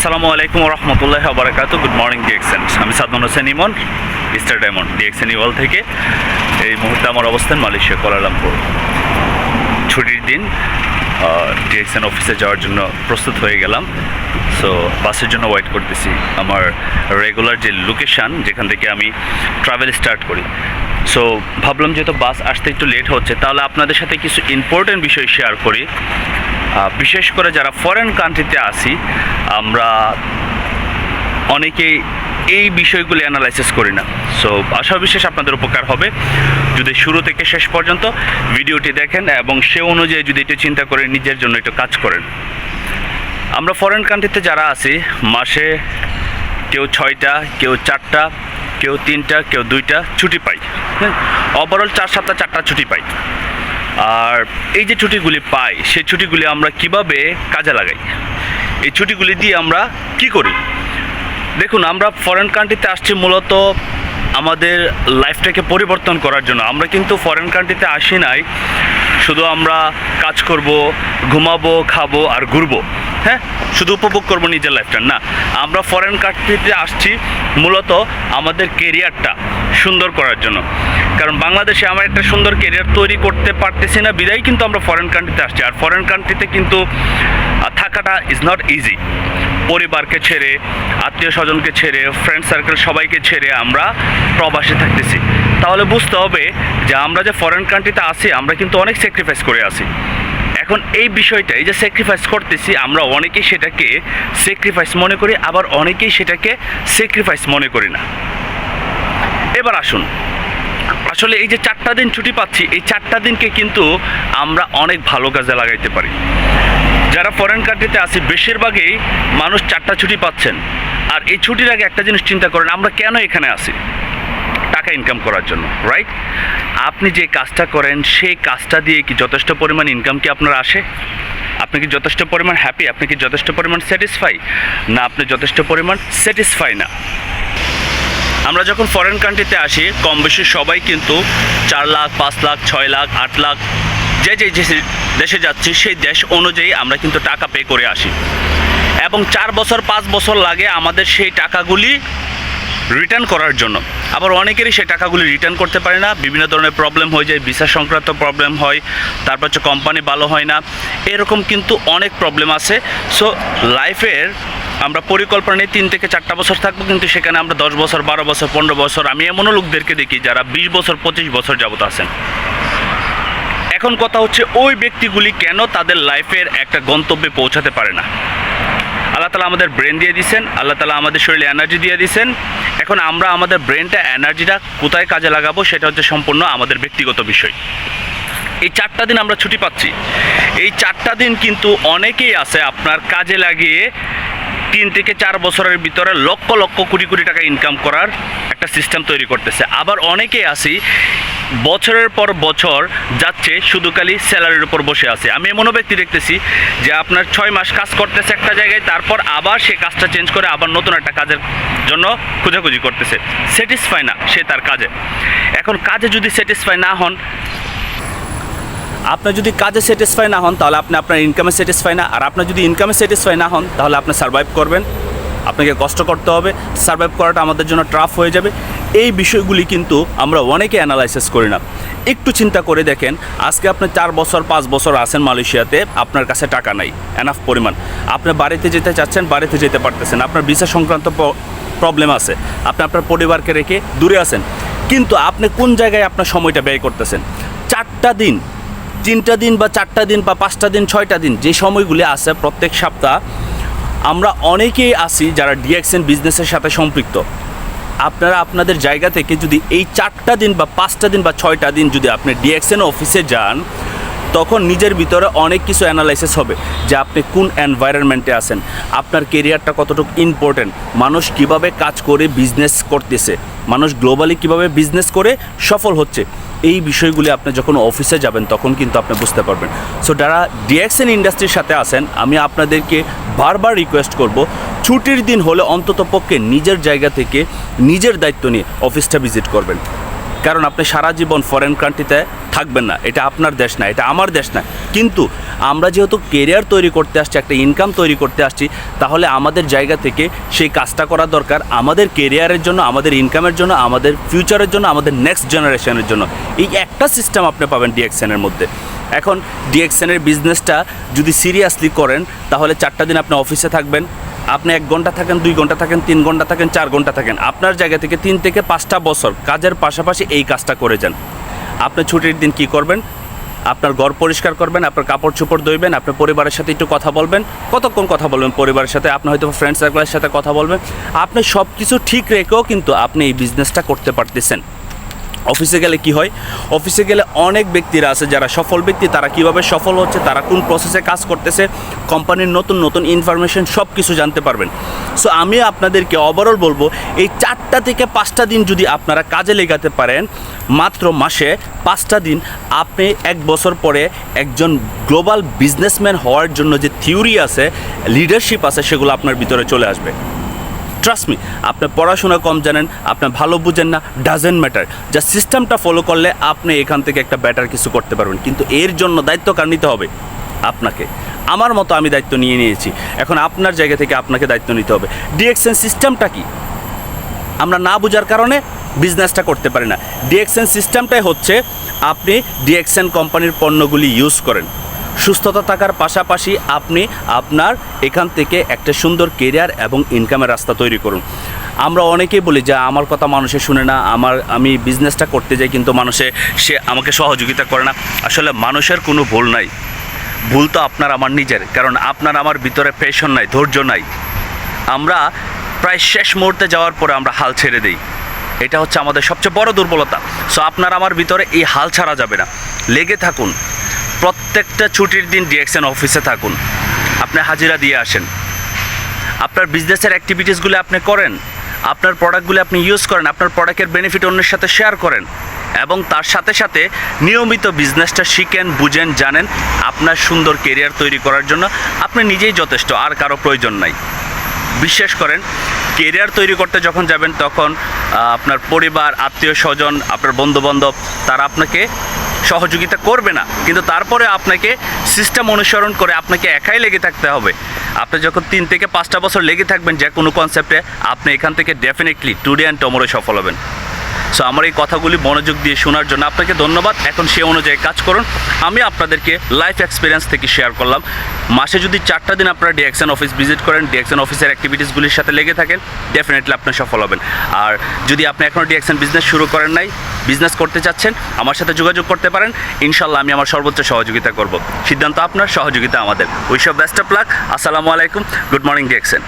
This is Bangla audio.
আসসালামু আলাইকুম রহমতুল্লাহ বারাকাতু। Good morning DXN. আমি Sadman Hossain Emon, mister diamond DXN world থেকে। এই মুহূর্তে আমার অবস্থান মালয়েশিয়া কুয়ালালামপুর। ছুটির দিন, ডিএক্সএন অফিসে যাওয়ার জন্য প্রস্তুত হয়ে গেলাম। সো বাসের জন্য ওয়েট করতেছি, আমার রেগুলার যে লোকেশান যেখান থেকে আমি ট্রাভেল স্টার্ট করি। সো ভাবলাম যেহেতু বাস আসতে একটু লেট হচ্ছে, তাহলে আপনাদের সাথে কিছু ইম্পর্টেন্ট বিষয় শেয়ার করি। বিশেষ করে যারা ফরেন কান্ট্রিতে আসি, আমরা অনেকেই এই বিষয়গুলি অ্যানালাইসিস করি না। সো আশা বিশেষ আপনাদের উপকার হবে যদি শুরু থেকে শেষ পর্যন্ত ভিডিওটি দেখেন এবং সে অনুযায়ী যদি একটু চিন্তা করে নিজের জন্য একটু কাজ করেন। আমরা ফরেন কান্ট্রিতে যারা আছি, মাসে কেউ 6টা, কেউ 4টা, কেউ 3টা, কেউ 2টা ছুটি পাই। ওভারঅল 4 সপ্তাহ 4টা ছুটি পাই। আর এই যে ছুটিগুলি পাই, সেই ছুটিগুলি আমরা কিভাবে কাজে লাগাই, এই ছুটিগুলি দিয়ে আমরা কি করি। দেখুন, আমরা ফরেন কান্ট্রিতে আসছি মূলত আমাদের লাইফটাকে পরিবর্তন করার জন্য। আমরা কিন্তু ফরেন কান্ট্রিতে আসি নাই শুধু আমরা কাজ করব, ঘুমাবো, খাবো আর ঘুরবো, হ্যাঁ, শুধু উপভোগ করবো নিজের লাইফটা না। আমরা ফরেন কান্ট্রিতে আসছি মূলত আমাদের কেরিয়ারটা সুন্দর করার জন্য। কারণ বাংলাদেশে আমরা একটা সুন্দর কেরিয়ার তৈরি করতে পারতেছি না, বিদায় কিন্তু আমরা ফরেন কান্ট্রিতে আসছি। আর ফরেন কান্ট্রিতে কিন্তু থাকাটা ইজ নট ইজি। পরিবারকে ছেড়ে, আত্মীয় স্বজনকে ছেড়ে, ফ্রেন্ড সার্কেল সবাইকে ছেড়ে আমরা প্রবাসে থাকতেছি। তাহলে বুঝতে হবে যে আমরা যে ফরেন কান্ট্রিতে আসি, আমরা কিন্তু অনেক স্যাক্রিফাইস করে আসি। এখন এই বিষয়টা, এই যে স্যাক্রিফাইস করতেছি, আমরা অনেকেই সেটাকে স্যাক্রিফাইস মনে করি, আবার অনেকেই সেটাকে স্যাক্রিফাইস মনে করি না। এবার আসুন, আসলে এই যে 4টা দিন ছুটি পাচ্ছি, এই 4টা দিনকে কিন্তু আমরা অনেক ভালো কাজে লাগাইতে পারি। যারা ফরেন কান্ট্রিতে আসি, বেশিরভাগই মানুষ 4টা ছুটি পাচ্ছেন। আর এই ছুটির আগে একটা জিনিস চিন্তা করেন, আমরা কেন এখানে আসি? টাকা ইনকাম করার জন্য, রাইট? আপনি যে কাজটা করেন, সেই কাজটা দিয়ে কি যথেষ্ট পরিমাণ ইনকাম কি আপনার আসে? আপনি কি যথেষ্ট পরিমাণ হ্যাপি? আপনি কি যথেষ্ট পরিমাণ স্যাটিসফাই? না, আপনি যথেষ্ট পরিমাণ স্যাটিসফাই না। আমরা যখন ফরেন কান্ট্রিতে আসি, কম বেশি সবাই কিন্তু 4 লাখ, 5 লাখ, 6 লাখ, 8 লাখ, যে দেশে যাচ্ছি সেই দেশ অনুযায়ী আমরা কিন্তু টাকা পে করে আসি। এবং 4 বছর 5 বছর লাগে আমাদের সেই টাকাগুলি রিটার্ন করার জন্য। আবার অনেকেরই সেই টাকাগুলি রিটার্ন করতে পারে না, বিভিন্ন ধরনের প্রবলেম হয়ে যায়, ভিসা সংক্রান্ত প্রবলেম হয়, তারপর হচ্ছে কোম্পানি ভালো হয় না, এরকম কিন্তু অনেক প্রবলেম আছে। সো লাইফের আমরা পরিকল্পনা নিয়ে 3 থেকে 4টা বছর থাকবো, কিন্তু সেখানে আমরা 10 বছর, 12 বছর, 15 বছর, আমি এমনও লোকদেরকে দেখি যারা 20 বছর, 25 বছর যাবত আছেন। এখন কথা হচ্ছে, ওই ব্যক্তিগুলি কেন তাদের লাইফের একটা গন্তব্যে পৌঁছাতে পারে না? আল্লাহ তাআলা আমাদের ব্রেন দিয়ে দিয়েছেন, আল্লাহ তাআলা আমাদের শরীরে এনার্জি দিয়ে দিয়েছেন। এখন আমরা আমাদের ব্রেনটা, এনার্জিটা কোথায় কাজে লাগাবো, সেটা হচ্ছে সম্পূর্ণ আমাদের ব্যক্তিগত বিষয়। এই 4টা দিন আমরা ছুটি পাচ্ছি, এই 4টা দিন কিন্তু অনেকেই আছে আপনার কাজে লাগিয়ে 3 থেকে 4 বছরের ভিতরে লক্ষ লক্ষ কোটি কোটি টাকা ইনকাম করার একটা সিস্টেম তৈরি করতেছে। আবার অনেকেই আছি বছরের পর বছর যাচ্ছে শুধু খালি স্যালারির উপর বসে আছে। আমি এমনও ব্যক্তি দেখতেছি যে আপনার 6 মাস কাজ করতেছে একটা জায়গায়, তারপর আবার সে কাজটা চেঞ্জ করে আবার নতুন একটা কাজের জন্য খোঁজাখুঁজি করতেছে, স্যাটিসফাই না সে তার কাজে। এখন কাজে যদি স্যাটিসফাই না হন, আপনার যদি কাজে স্যাটিসফাই না হন, তাহলে আপনি আপনার ইনকামে স্যাটিসফাই না। আর আপনার যদি ইনকামে স্যাটিসফাই না হন, তাহলে আপনি সারভাইভ করবেন, আপনাকে কষ্ট করতে হবে, সারভাইভ করাটা আমাদের জন্য টাফ হয়ে যাবে। এই বিষয়গুলি কিন্তু আমরা অনেকে অ্যানালাইসিস করি না। একটু চিন্তা করে দেখেন, আজকে আপনি 4 বছর 5 বছর আছেন মালয়েশিয়াতে, আপনার কাছে টাকা নাই এনাফ পরিমাণ, আপনি বাড়িতে যেতে চাচ্ছেন, বাড়িতে যেতে পারতেছেন, আপনার ভিসা সংক্রান্ত প্রবলেম আছে, আপনি আপনার পরিবারকে রেখে দূরে আছেন, কিন্তু আপনি কোন জায়গায় আপনার সময়টা ব্যয় করতেছেন? 4টা দিন, 3টা দিন বা 4টা দিন বা 5টা দিন, 6টা দিন, যে সময়গুলি আছে প্রত্যেক সপ্তাহ, আমরা অনেকেই আছি যারা ডিএক্সএন বিজনেসের সাথে সম্পৃক্ত। আপনারা আপনাদের জায়গা থেকে যদি এই 4টা দিন বা 5টা দিন বা 6টা দিন যদি আপনি ডিএক্সএন অফিসে যান, তখন নিজের ভিতরে অনেক কিছু অ্যানালাইসিস হবে যে আপনি কোন এনভায়রনমেন্টে আছেন, আপনার কেরিয়ারটা কতটুকু ইম্পর্টেন্ট, মানুষ কিভাবে কাজ করে বিজনেস করতেছে, মানুষ গ্লোবালি কিভাবে বিজনেস করে সফল হচ্ছে। এই বিষয়গুলি আপনি যখন অফিসে যাবেন তখন কিন্তু আপনি বুঝতে পারবেন। সো যারা ডিএক্সএন ইন্ডাস্ট্রির সাথে আছেন, আমি আপনাদেরকে বারবার রিকোয়েস্ট করব, ছুটির দিন হলে অন্ততপক্ষে নিজের জায়গা থেকে নিজের দায়িত্ব নিয়ে অফিসটা ভিজিট করবেন। কারণ আপনি সারা জীবন ফরেন কান্ট্রিতে থাকবেন না, এটা আপনার দেশ না, এটা আমার দেশ না। কিন্তু আমরা যেহেতু কেরিয়ার তৈরি করতে আসছি, একটা ইনকাম তৈরি করতে আসছি, তাহলে আমাদের জায়গা থেকে সেই কাজটা করা দরকার আমাদের কেরিয়ারের জন্য, আমাদের ইনকামের জন্য, আমাদের ফিউচারের জন্য, আমাদের নেক্সট জেনারেশনের জন্য। এই একটা সিস্টেম আপনি পাবেন ডিএক্সএনের মধ্যে। এখন ডিএক্সএনের বিজনেসটা যদি সিরিয়াসলি করেন, তাহলে 4টা দিন আপনি অফিসে থাকবেন। আপনি 1 ঘন্টা থাকেন, 2 ঘন্টা থাকেন, 3 ঘন্টা থাকেন, 4 ঘন্টা থাকেন, আপনার জায়গা থেকে 3 থেকে 5টা বছর কাজের পাশাপাশি এই কাজটা করে যান। আপনি ছুটির দিন কি করবেন? আপনার ঘর পরিষ্কার করবেন, আপনার কাপড় চোপড় ধুইবেন, আপনার পরিবারের সাথে একটু কথা বলবেন। কতক্ষণ কথা বলবেন পরিবারের সাথে? আপনি হয়তো ফ্রেন্ড সার্কেলের সাথে কথা বলবেন। আপনি সব কিছু ঠিক রেখেও কিন্তু আপনি এই বিজনেসটা করতে পারতেছেন। অফিসে গেলে কি হয়? অফিসে গেলে অনেক ব্যক্তিরা আছে যারা সফল ব্যক্তি, তারা কিভাবে সফল হচ্ছে, তারা কোন প্রসেসে কাজ করতেছে, কোম্পানির নতুন নতুন ইনফরমেশন সব কিছু জানতে পারবেন। সো আমি আপনাদেরকে ওভারঅল বলবো, এই 4টা থেকে 5টা দিন যদি আপনারা কাজে লেগাতে পারেন, মাত্র মাসে 5টা দিন, আপনি 1 বছর পরে একজন গ্লোবাল বিজনেসম্যান হওয়ার জন্য যে থিওরি আছে, লিডারশিপ আছে, সেগুলো আপনার ভিতরে চলে আসবে। ট্রাস্ট মি, আপনি পড়াশোনা কম জানেন, আপনি ভালো বুঝেন না, ডাজেন্ট ম্যাটার। যা সিস্টেমটা ফলো করলে আপনি এখান থেকে একটা বেটার কিছু করতে পারবেন। কিন্তু এর জন্য দায়িত্ব কার নিতে হবে? আপনাকে। আমার মতো আমি দায়িত্ব নিয়ে নিয়েছি, এখন আপনার জায়গা থেকে আপনাকে দায়িত্ব নিতে হবে। ডিএক্সএন সিস্টেমটা কি? আমরা না বোঝার কারণে বিজনেসটা করতে পারি না। ডিএক্সএন সিস্টেমটাই হচ্ছে, আপনি ডিএক্সএন কোম্পানির পণ্যগুলি ইউজ করেন, সুস্থতা থাকার পাশাপাশি আপনি আপনার এখান থেকে একটা সুন্দর কেরিয়ার এবং ইনকামের রাস্তা তৈরি করুন। আমরা অনেকেই বলি যে আমার কথা মানুষে শুনে না, আমি বিজনেসটা করতে যাই কিন্তু সে আমাকে সহযোগিতা করে না। আসলে মানুষের কোনো ভুল নাই, ভুল তো আপনার আমার নিজের, কারণ আপনার আমার ভিতরে প্যাশন নাই, ধৈর্য নাই। আমরা প্রায় শেষ মুহূর্তে যাওয়ার পরে আমরা হাল ছেড়ে দিই, এটা হচ্ছে আমাদের সবচেয়ে বড় দুর্বলতা। সো আপনার আমার ভিতরে এই হাল ছাড়া যাবে না, লেগে থাকুন। প্রত্যেকটা ছুটির দিন ডিএক্সএন অফিসে থাকুন, আপনি হাজিরা দিয়ে আসেন, আপনার বিজনেসের অ্যাক্টিভিটিসগুলো আপনি করেন, আপনার প্রোডাক্টগুলো আপনি ইউজ করেন, আপনার প্রোডাক্টের বেনিফিট অন্যের সাথে শেয়ার করেন, এবং তার সাথে সাথে নিয়মিত বিজনেসটা শিখেন, বুঝেন, জানেন। আপনার সুন্দর কেরিয়ার তৈরি করার জন্য আপনি নিজেই যথেষ্ট, আর কারো প্রয়োজন নাই। বিশ্বাস করেন, কেরিয়ার তৈরি করতে যখন যাবেন, তখন আপনার পরিবার, আত্মীয় স্বজন, আপনার বন্ধুবান্ধব, তারা আপনাকে সহযোগিতা করবে না, কিন্তু তারপরে আপনাকে সিস্টেম অনুসরণ করে আপনাকে একাই লেগে থাকতে হবে। আপনি যখন 3 থেকে 5টা বছর লেগে থাকবেন যে কোনো কনসেপ্টে, আপনি এখান থেকে ডেফিনেটলি টুডে অ্যান্ড টুমরো সফল হবেন। সো আমার এই কথাগুলি মনোযোগ দিয়ে শোনার জন্য আপনাকে ধন্যবাদ। এখন সে অনুযায়ী কাজ করুন। আমি আপনাদেরকে লাইফ এক্সপিরিয়েন্স থেকে শেয়ার করলাম। মাসে যদি 4টা দিন আপনারা ডিএক্সএন অফিস ভিজিট করেন, ডিএক্সএন অফিসের অ্যাক্টিভিটিসগুলির সাথে লেগে থাকেন, ডেফিনেটলি আপনি সফল হবেন। আর যদি আপনি এখনও ডিএক্সএন বিজনেস শুরু করেন নাই, বিজনেস করতে চাচ্ছেন, আমার সাথে যোগাযোগ করতে পারেন। ইনশাল্লাহ আমি আমার সর্বোচ্চ সহযোগিতা করব। সিদ্ধান্ত আপনার, সহযোগিতা আমাদের। Wish of best of luck. আসসালামু আলাইকুম, গুড মর্নিং ডিএক্সএন।